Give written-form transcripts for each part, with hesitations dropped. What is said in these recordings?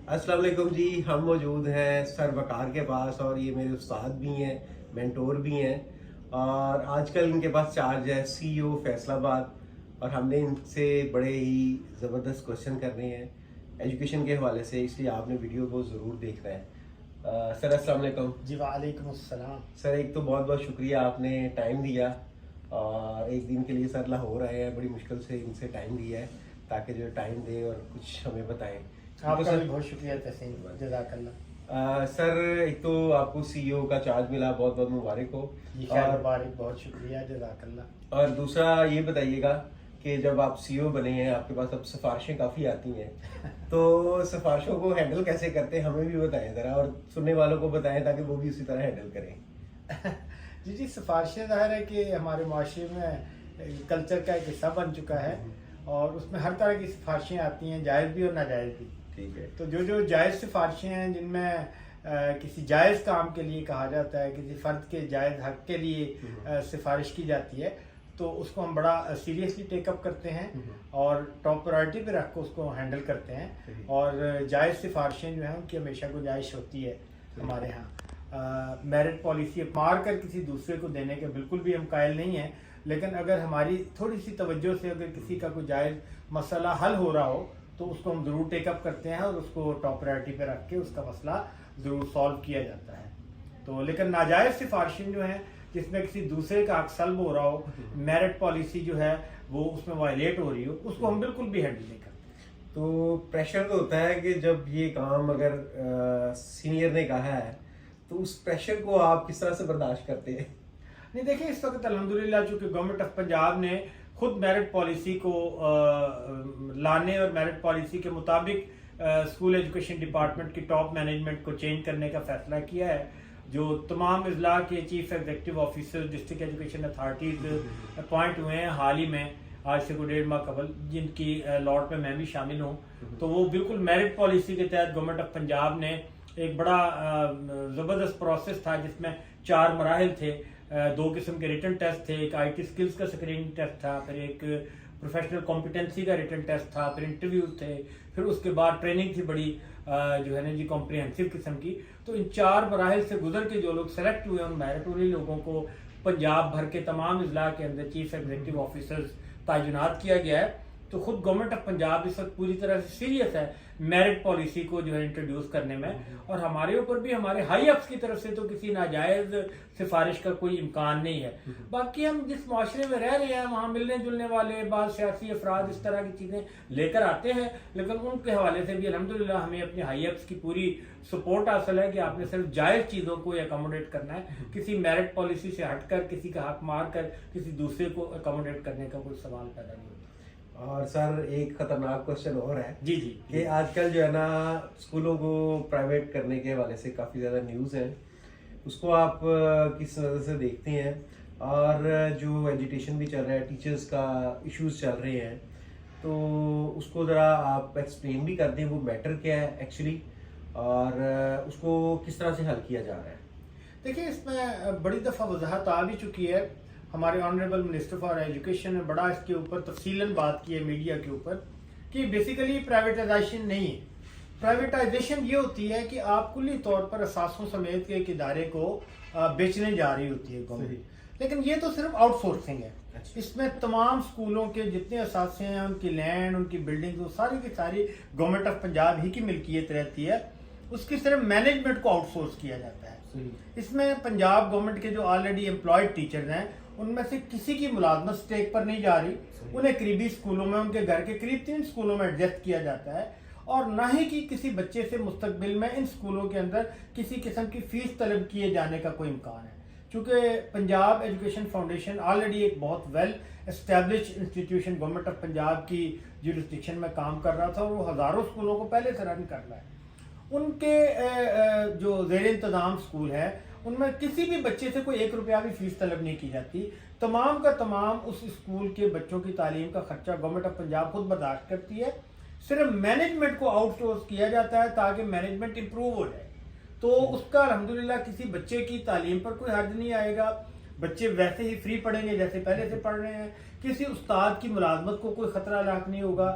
अस्सलाम वालेकुम जी। हम मौजूद हैं सर वकार के पास और ये मेरे उस्ताद भी हैं, मेंटोर भी हैं और आजकल इनके पास चार्ज है सीईओ फैसलाबाद और हमने इनसे बड़े ही ज़बरदस्त क्वेश्चन करने हैं एजुकेशन के हवाले से, इसलिए आपने वीडियो को ज़रूर देखना है। सर अस्सलाम वालेकुम। जी वालेकुम अस्सलाम। सर एक तो बहुत बहुत शुक्रिया, आपने टाइम दिया और एक दिन के लिए सर लाहौर आए हैं, बड़ी मुश्किल से इनसे टाइम लिया है ताकि जो टाइम दें और कुछ हमें बताएं। आपका भी बहुत शुक्रिया तहसीन, जज़ाकल्लाह। सर एक तो आपको सीईओ का चार्ज मिला, बहुत बहुत मुबारक हो। जी खैर मुबारक, बहुत शुक्रिया, जज़ाकल्लाह। और दूसरा ये बताइएगा कि जब आप सीईओ बने हैं, आपके पास अब सिफारिशें काफ़ी आती हैं तो सिफारिशों को हैंडल कैसे करते हैं हमें भी बताएं ज़रा, और सुनने वालों को बताएं ताकि वो भी उसी तरह हैंडल करें। जी सिफारिशें ज़ाहिर है कि हमारे माशरे में कल्चर का एक हिस्सा बन चुका है और उसमें हर तरह की सिफारिशें आती हैं, जायज़ भी और नाजायज़ भी। ठीक है। तो जो जायज़ सिफारिशें हैं जिनमें किसी जायज़ काम के लिए कहा जाता है, किसी फ़र्द के जायज़ हक के लिए सिफारिश की जाती है, तो उसको हम बड़ा सीरियसली टेकअप करते हैं और टॉप प्रायोरिटी पे रख कर उसको हैंडल करते हैं। और जायज़ सिफारिशें जो हैं उनकी हमेशा गुंजाइश होती है हमारे यहाँ। मेरिट पॉलिसी मार कर किसी दूसरे को देने के बिल्कुल भी हम कायल नहीं हैं, लेकिन अगर हमारी थोड़ी सी तवज्जो से अगर किसी का कोई जायज़ मसला हल हो रहा हो तो उसको हम ज़रूर टेकअप करते हैं और उसको टॉप प्रायोरिटी पे रख के उसका मसला ज़रूर सॉल्व किया जाता है। तो लेकिन नाजायज़ सिफारिशें जो हैं जिसमें किसी दूसरे का हक सल्ब हो रहा हो, मेरिट पॉलिसी जो है वो उसमें वायलेट हो रही हो, उसको हम बिल्कुल भी हैंडल नहीं करते। तो प्रेशर तो होता है कि जब ये काम अगर सीनियर ने कहा है तो उस प्रेशर को आप किस तरह से बर्दाश्त करते हैं? नहीं देखिए, इस वक्त अल्हम्दुलिल्लाह चूँकि गवर्नमेंट ऑफ पंजाब ने खुद मेरिट पॉलिसी को लाने और मेरिट पॉलिसी के मुताबिक स्कूल एजुकेशन डिपार्टमेंट की टॉप मैनेजमेंट को चेंज करने का फैसला किया है। जो तमाम अजला के chief executive officer district education authorities appoint हुए हैं हाल ही में, आज से कोई 1.5 माह कबल, जिनकी लॉट में मैं भी शामिल हूँ, तो वो बिल्कुल मेरिट पॉलिसी के तहत गवर्नमेंट ऑफ पंजाब ने एक बड़ा ज़बरदस्त प्रोसेस था जिसमें 4 मराहिल थे। 2 किस्म के रिटन टेस्ट थे, एक IT स्किल्स का स्क्रीनिंग टेस्ट था, फिर एक प्रोफेशनल कॉम्पिटेंसी का रिटन टेस्ट था, फिर इंटरव्यूज थे, फिर उसके बाद ट्रेनिंग थी बड़ी जो है ना जी कॉम्प्रिहेंसिव किस्म की। तो इन 4 मराहिल से गुजर के जो लोग सेलेक्ट हुए उन मेरिटोरी लोगों को पंजाब भर के तमाम अजला के अंदर चीफ एग्जीक्यूटिव ऑफिसर्स तैनात किया गया है। तो खुद गवर्नमेंट ऑफ पंजाब इस वक्त पूरी तरह से सीरियस है मेरिट पॉलिसी को जो है इंट्रोड्यूस करने में, और हमारे ऊपर भी हमारे हाई अप्स की तरफ से तो किसी नाजायज सिफारिश का कोई इम्कान नहीं है। बाकी हम जिस माशरे में रह रहे हैं वहाँ मिलने जुलने वाले बाद सियासी अफराद इस तरह की चीज़ें लेकर आते हैं, लेकिन उनके हवाले से भी अल्हम्दुलिल्लाह हमें अपने हाई अप्स की पूरी सपोर्ट हासिल है कि आपने सिर्फ जायज़ चीज़ों को अकोमोडेट करना है, किसी मेरिट पॉलिसी से हटकर किसी का हक मार कर किसी दूसरे को अकोमोडेट करने का कोई सवाल पैदा नहीं होता। और सर एक खतरनाक क्वेश्चन और है जी जी कि आजकल जो है ना स्कूलों को प्राइवेट करने के हवाले से काफ़ी ज़्यादा न्यूज़ है, उसको आप किस नज़र से देखते हैं? और जो एजुकेशन भी चल रहा है, टीचर्स का इश्यूज चल रहे हैं, तो उसको ज़रा आप एक्सप्लेन भी कर दें, वो मैटर क्या है एक्चुअली और उसको किस तरह से हल किया जा रहा है? देखिए, इसमें बड़ी दफ़ा वजाहत आ भी चुकी है। हमारे ऑनरेबल मिनिस्टर फॉर एजुकेशन ने बड़ा इसके ऊपर तफसीलन बात की है मीडिया के ऊपर कि बेसिकली प्राइवेटाइजेशन नहीं है। प्राइवेटाइजेशन ये होती है कि आप कुल्ली तौर पर असासों समेत के एक इदारे को बेचने जा रही होती है गवर्नमेंट, लेकिन ये तो सिर्फ आउटसोर्सिंग है। इसमें तमाम स्कूलों के जितने असासे हैं, उनकी लैंड, उनकी बिल्डिंग, वो सारी की सारी गवर्नमेंट ऑफ पंजाब ही की मिल्कियत रहती है। उसकी सिर्फ मैनेजमेंट को आउटसोर्स किया जाता है। इसमें पंजाब गवर्नमेंट के जो ऑलरेडी एम्प्लॉयड टीचर्स हैं उनमें से किसी की मुलाजमत स्टेक पर नहीं जा रही, उन्हें करीबी स्कूलों में, उनके घर के करीब 3 स्कूलों में एडजस्ट किया जाता है, और ना ही कि किसी बच्चे से मुस्तकबिल में इन स्कूलों के अंदर किसी किस्म की फीस तलब किए जाने का कोई इम्कान है। चूँकि पंजाब एजुकेशन फाउंडेशन ऑलरेडी एक बहुत well establish institution government of Punjab की जुरिस्डिक्शन में काम कर रहा था और वो हज़ारों स्कूलों को पहले से रन कर रहा है। उनके जो ज़ेर इंतज़ाम स्कूल है उनमें किसी भी बच्चे से कोई 1 रुपया भी फीस तलब नहीं की जाती। तमाम का तमाम उस स्कूल के बच्चों की तालीम का खर्चा गवर्नमेंट ऑफ पंजाब खुद बर्दाश्त करती है। सिर्फ मैनेजमेंट को आउटसोर्स किया जाता है ताकि मैनेजमेंट इंप्रूव हो जाए, तो उसका अल्हम्दुलिल्लाह किसी बच्चे की तालीम पर कोई हर्ज नहीं आएगा। बच्चे वैसे ही फ्री पढ़ेंगे जैसे पहले से पढ़ रहे हैं। किसी उस्ताद की मुलाजमत को कोई खतरा लाक नहीं होगा।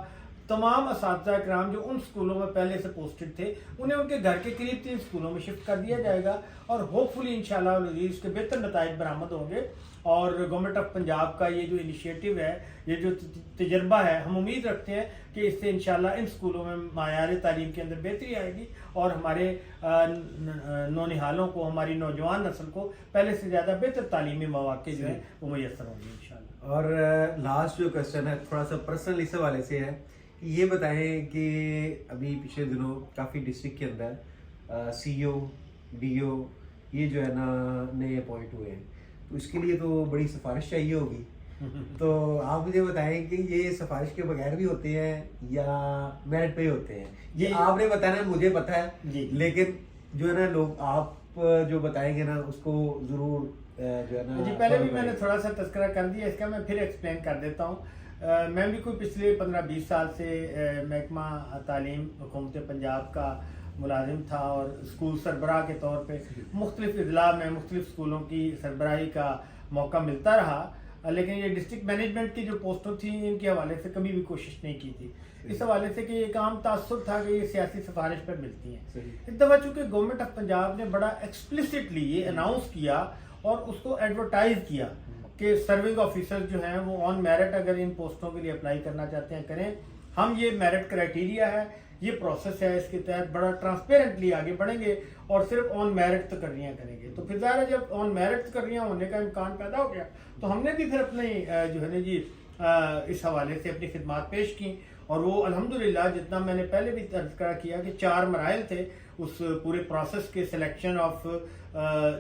तमाम اساتذہ کرام جو ان اسکولوں میں پہلے سے پوسٹڈ تھے انہیں ان کے گھر کے قریب 3 اسکولوں میں شفٹ کر دیا جائے گا اور ہوپ فلی انشاءاللہ العزیز اس کے بہتر نتائج برآمد ہوں گے. اور گورنمنٹ آف پنجاب کا یہ جو انیشیٹو ہے, یہ جو تجربہ ہے, ہم امید رکھتے ہیں کہ اس سے انشاءاللہ ان اسکولوں میں معیار تعلیم کے اندر بہتری آئے گی اور ہمارے نونہالوں کو, ہماری نوجوان نسل کو پہلے سے زیادہ بہتر تعلیمی مواقع جو ہیں وہ میسر ہوں گے انشاءاللہ. اور لاسٹ جو کوشچن ہے تھوڑا سا پرسنل اس حوالے سے ہے کہ یہ بتائیں کہ ابھی پچھلے دنوں کافی ڈسٹرکٹ کے اندر سی او ڈی او یہ جو ہے نا نئے اپوائنٹ ہوئے ہیں, تو اس کے لیے تو بڑی سفارش چاہیے ہوگی, تو آپ مجھے بتائیں کہ یہ سفارش کے بغیر بھی ہوتے ہیں یا میرٹ پہ ہی ہوتے ہیں؟ یہ آپ نے بتانا مجھے پتا ہے, لیکن جو ہے نا لوگ آپ جو بتائیں گے نا اس کو ضرور جو ہے نا. جی پہلے بھی میں نے تھوڑا سا تذکرہ کر دیا, اس کا میں پھر ایکسپلین کر دیتا ہوں. میں بھی کوئی پچھلے 15-20 سال سے محکمہ تعلیم حکومت پنجاب کا ملازم تھا اور اسکول سربراہ کے طور پہ مختلف اضلاع میں مختلف اسکولوں کی سربراہی کا موقع ملتا رہا, لیکن یہ ڈسٹرکٹ مینجمنٹ کی جو پوسٹوں تھیں ان کے حوالے سے کبھی بھی کوشش نہیں کی تھی, اس حوالے سے کہ یہ کام تعصب تھا کہ یہ سیاسی سفارش پر ملتی ہیں. اس دفعہ چونکہ گورنمنٹ آف پنجاب نے بڑا ایکسپلسٹلی یہ اناؤنس کیا اور اس کو ایڈورٹائز کیا کہ سرونگ آفیسر جو ہیں وہ آن میرٹ اگر ان پوسٹوں کے لیے اپلائی کرنا چاہتے ہیں کریں, ہم یہ میرٹ کرائٹیریا ہے, یہ پروسیس ہے, اس کے تحت بڑا ٹرانسپیرنٹلی آگے بڑھیں گے اور صرف آن میرٹ تقرریاں کریں گے. تو پھر ظاہر ہے جب آن میرٹ تقرریاں ہونے کا امکان پیدا ہو گیا تو ہم نے بھی پھر اپنے جو ہے نا جی اس حوالے سے اپنی خدمات پیش کی, اور وہ الحمدللہ جتنا میں نے پہلے بھی تذکرہ کیا کہ 4 مراحل تھے اس پورے پروسیس کے, selection of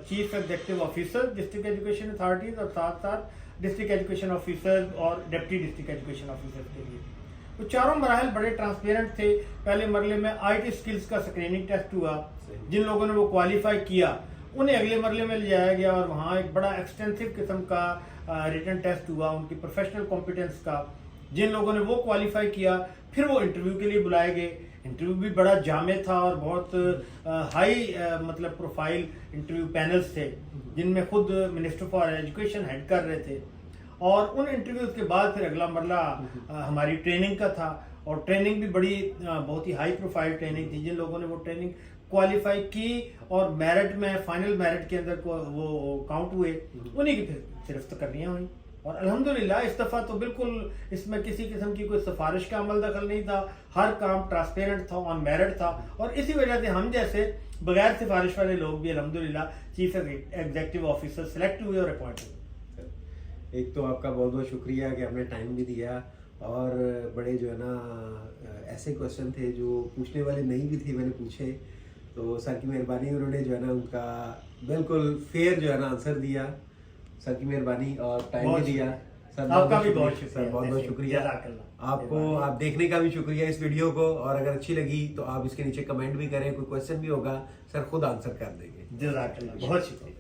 chief executive officer district education authorities اور ساتھ ساتھ ڈسٹرکٹ ایجوکیشن آفیسر اور ڈپٹی ڈسٹرکٹ ایجوکیشن آفیسر کے لیے. تو چاروں مراحل بڑے ٹرانسپیرنٹ تھے. پہلے مرحلے میں آئی ٹی سکلز کا اسکریننگ ٹیسٹ ہوا, جن لوگوں نے وہ کوالیفائی کیا انہیں اگلے مرحلے میں لے جایا گیا اور وہاں ایک بڑا ایکسٹینسو قسم کا ریٹن ٹیسٹ ہوا ان کی پروفیشنل کمپیٹنس کا. جن لوگوں نے وہ کوالیفائی کیا پھر وہ انٹرویو کے لیے بلائے گئے. انٹرویو بھی بڑا جامع تھا اور بہت ہائی مطلب پروفائل انٹرویو پینلز تھے جن میں خود منسٹر فار ایجوکیشن ہیڈ کر رہے تھے. اور ان انٹرویوز کے بعد پھر اگلا مرحلہ ہماری ٹریننگ کا تھا, اور ٹریننگ بھی بڑی بہت ہی ہائی پروفائل ٹریننگ تھی. جن لوگوں نے وہ ٹریننگ کوالیفائی کی اور میرٹ میں فائنل میرٹ کے اندر وہ کاؤنٹ ہوئے, انہیں کی پھر صرف تقرریاں ہوئیں. اور الحمدللہ اس دفعہ تو بالکل اس میں کسی قسم کی کوئی سفارش کا عمل دخل نہیں تھا, ہر کام ٹرانسپیرنٹ تھا, آن میرٹ تھا, اور اسی وجہ سے ہم جیسے بغیر سفارش والے لوگ بھی الحمدللہ چیف ایگزیکٹو آفیسر سلیکٹ ہوئے اور اپوائنٹ ہوئے. ایک تو آپ کا بہت بہت شکریہ کہ آپ نے ٹائم بھی دیا, اور بڑے جو ہے نا ایسے کوشچن تھے جو پوچھنے والے نہیں بھی تھے میں نے پوچھے, تو سر کی مہربانی انہوں نے جو ہے نا ان کا بالکل فیئر جو ہے نا آنسر دیا. سر کی مہربانی اور ٹائم بھی دیا. سر آپ کا بھی بہت شکریہ, سر بہت بہت شکریہ آپ کو. آپ دیکھنے کا بھی شکریہ اس ویڈیو کو, اور اگر اچھی لگی تو آپ اس کے نیچے کمنٹ بھی کریں, کوئی کوشچن بھی ہوگا سر خود آنسر کر دیں گے. جزاک اللہ, بہت شکریہ.